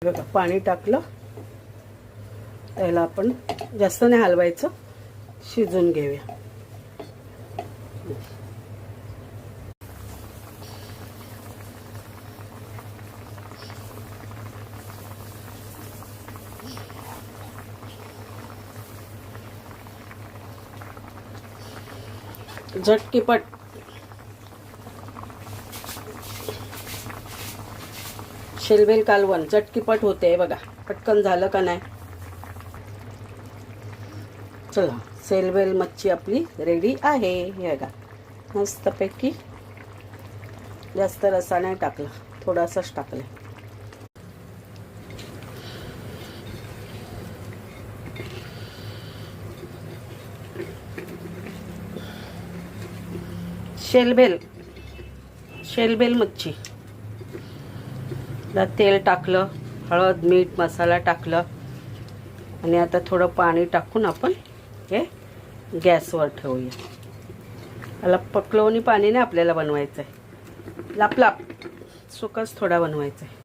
बघा पाणी टाकलं. त्याला आपण जास्त नाही हलवायचं, शिजून घेऊया. झटकीपट शेलवेल कालवण झटकीपट होते बघा. पटकन झालं का नाही. चला, शेलवेल मच्छी आपली रेडी आहे. हे बघा मस्तपैकी. जास्त रसा नाही टाकला, थोडासाच टाकला. शेलवेल मच्छी. तेल टाकलं, हळद मीठ मसाला टाकलं आणि आता थोडं पाणी टाकून आपण हे गॅसवर ठेवूया. याला पकलवणी पाणी नाही आपल्याला बनवायचं आहे, लाप सुकच थोडा बनवायचा आहे.